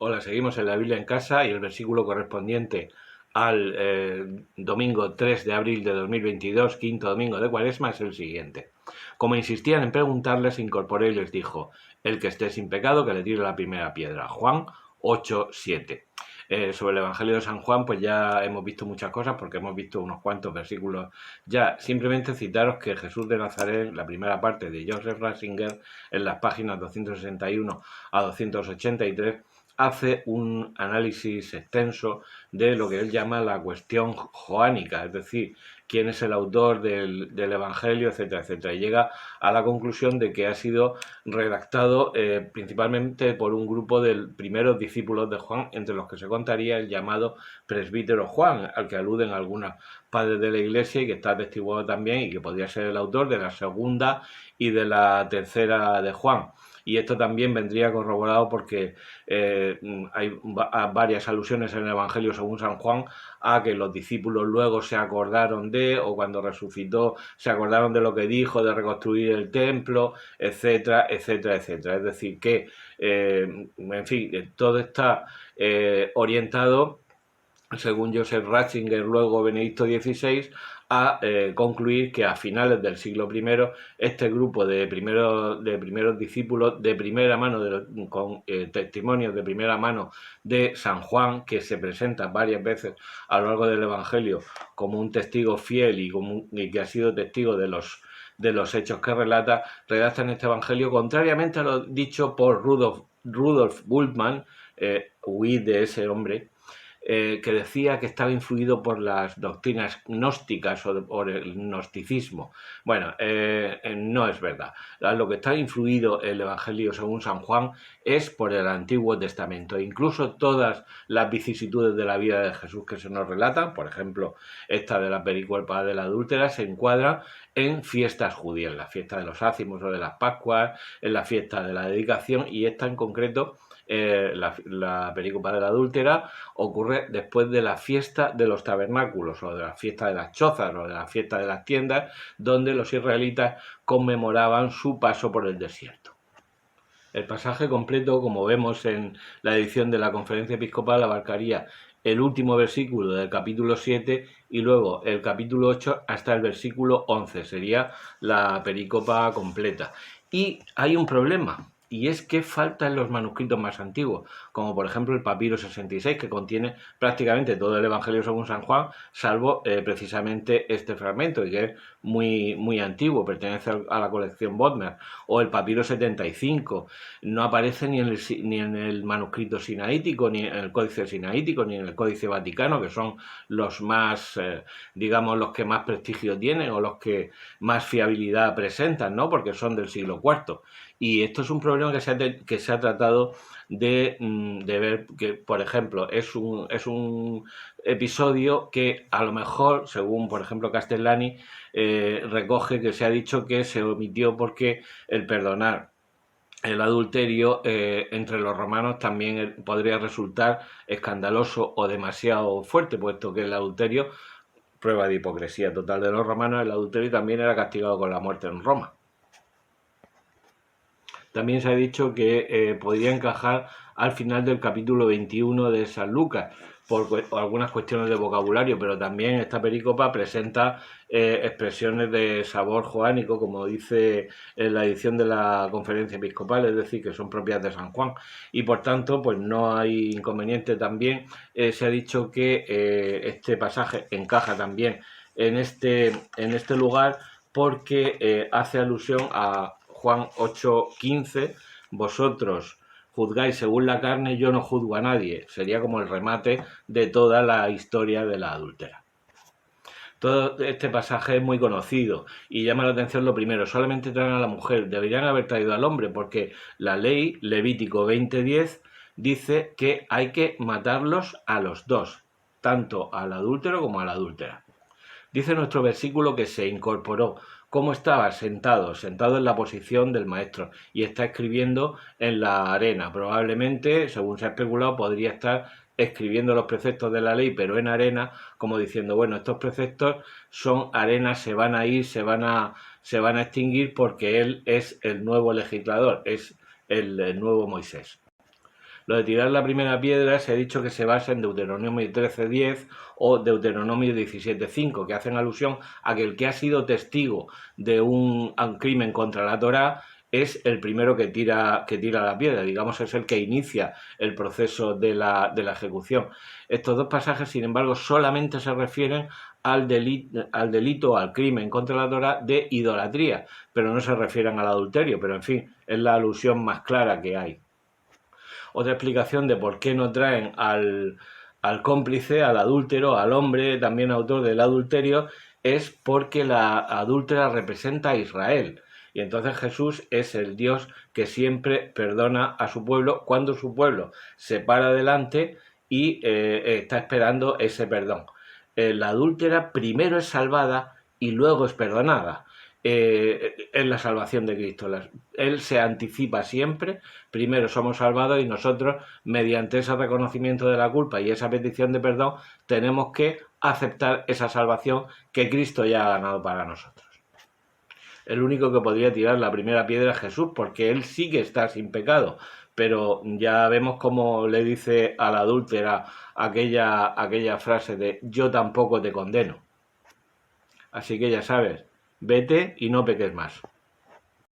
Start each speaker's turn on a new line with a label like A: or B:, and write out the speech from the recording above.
A: Hola, seguimos en la Biblia en casa y el versículo correspondiente al domingo 3 de abril de 2022, quinto domingo de Cuaresma, es el siguiente. Como insistían en preguntarles, incorporé y les dijo: el que esté sin pecado, que le tire la primera piedra. Juan 8:7. Sobre el Evangelio de San Juan, pues ya hemos visto muchas cosas porque hemos visto unos cuantos versículos ya. Simplemente citaros que Jesús de Nazaret, la primera parte de Joseph Ratzinger, en las páginas 261 a 283, hace un análisis extenso de lo que él llama la cuestión joánica, es decir, quién es el autor del Evangelio, etcétera, etcétera. Y llega a la conclusión de que ha sido redactado principalmente por un grupo de primeros discípulos de Juan, entre los que se contaría el llamado presbítero Juan, al que aluden algunos padres de la Iglesia y que está atestiguado también y que podría ser el autor de la segunda y de la tercera de Juan. Y esto también vendría corroborado porque hay varias alusiones en el Evangelio según San Juan a que los discípulos luego se acordaron o cuando resucitó se acordaron de lo que dijo, de reconstruir el templo, etcétera, etcétera, etcétera. Es decir, que, en fin, todo está orientado, según Joseph Ratzinger, luego Benedicto XVI, a concluir que a finales del siglo I este grupo de primeros discípulos de primera mano, con testimonios de primera mano de San Juan, que se presenta varias veces a lo largo del Evangelio como un testigo fiel y que ha sido testigo de los hechos que relata, redactan este Evangelio contrariamente a lo dicho por Rudolf Bultmann. Huí de ese hombre, que decía que estaba influido por las doctrinas gnósticas o por el gnosticismo. Bueno, no es verdad. Lo que está influido el Evangelio según San Juan es por el Antiguo Testamento. Incluso todas las vicisitudes de la vida de Jesús que se nos relatan, por ejemplo, esta de la periculpa de la adúltera, se encuadran en fiestas judías, la fiesta de los ácimos o de las Pascuas, en la fiesta de la dedicación, y esta en concreto, la pericopa de la adúltera, ocurre después de la fiesta de los tabernáculos o de la fiesta de las chozas o de la fiesta de las tiendas, donde los israelitas conmemoraban su paso por el desierto. El pasaje completo, como vemos en la edición de la Conferencia Episcopal, abarcaría el último versículo del capítulo 7 y luego el capítulo 8 hasta el versículo 11. Sería la pericopa completa. Y hay un problema, y es que falta en los manuscritos más antiguos, como por ejemplo el papiro 66, que contiene prácticamente todo el Evangelio según San Juan, salvo precisamente este fragmento, y que es muy antiguo, pertenece a la colección Bodmer, o el papiro 75. No aparece ni en el manuscrito sinaítico, ni en el códice sinaítico, ni en el códice vaticano, que son los más, digamos, los que más prestigio tienen o los que más fiabilidad presentan, ¿no? Porque son del siglo IV. Y esto es un problema que se ha tratado de ver, que, por ejemplo, es un episodio que a lo mejor, según, por ejemplo, Castellani, recoge que se ha dicho que se omitió porque el perdonar el adulterio entre los romanos también podría resultar escandaloso o demasiado fuerte, puesto que el adulterio, prueba de hipocresía total de los romanos, el adulterio también era castigado con la muerte en Roma. También se ha dicho que podría encajar al final del capítulo 21 de San Lucas, por algunas cuestiones de vocabulario, pero también esta pericopa presenta expresiones de sabor joánico, como dice en la edición de la Conferencia Episcopal, es decir, que son propias de San Juan, y por tanto pues no hay inconveniente. También se ha dicho que este pasaje encaja también en este lugar porque hace alusión a Juan 8:15, vosotros juzgáis según la carne, yo no juzgo a nadie. Sería como el remate de toda la historia de la adúltera. Todo este pasaje es muy conocido y llama la atención lo primero: solamente traen a la mujer, deberían haber traído al hombre, porque la ley, Levítico 20:10, dice que hay que matarlos a los dos, tanto al adúltero como a la adúltera. Dice nuestro versículo que se incorporó. ¿Cómo estaba? Sentado en la posición del maestro, y está escribiendo en la arena. Probablemente, según se ha especulado, podría estar escribiendo los preceptos de la ley, pero en arena, como diciendo, bueno, estos preceptos son arena, se van a ir, se van a extinguir, porque él es el nuevo legislador, es el nuevo Moisés. Lo de tirar la primera piedra se ha dicho que se basa en Deuteronomio 13:10 o Deuteronomio 17:5, que hacen alusión a que el que ha sido testigo de un crimen contra la Torá es el primero que tira la piedra, digamos, es el que inicia el proceso de la ejecución. Estos dos pasajes, sin embargo, solamente se refieren al delito, al crimen contra la Torá de idolatría, pero no se refieren al adulterio, pero en fin, es la alusión más clara que hay. Otra explicación de por qué no traen al cómplice, al adúltero, al hombre también autor del adulterio, es porque la adúltera representa a Israel. Y entonces Jesús es el Dios que siempre perdona a su pueblo cuando su pueblo se para adelante y está esperando ese perdón. La adúltera primero es salvada y luego es perdonada. Es la salvación de Cristo. Él se anticipa siempre, primero somos salvados y nosotros, mediante ese reconocimiento de la culpa y esa petición de perdón, tenemos que aceptar esa salvación que Cristo ya ha ganado para nosotros. El único que podría tirar la primera piedra es Jesús, porque él sí que está sin pecado, pero ya vemos cómo le dice a la adúltera aquella frase de yo tampoco te condeno. Así que ya sabes, vete y no peques más.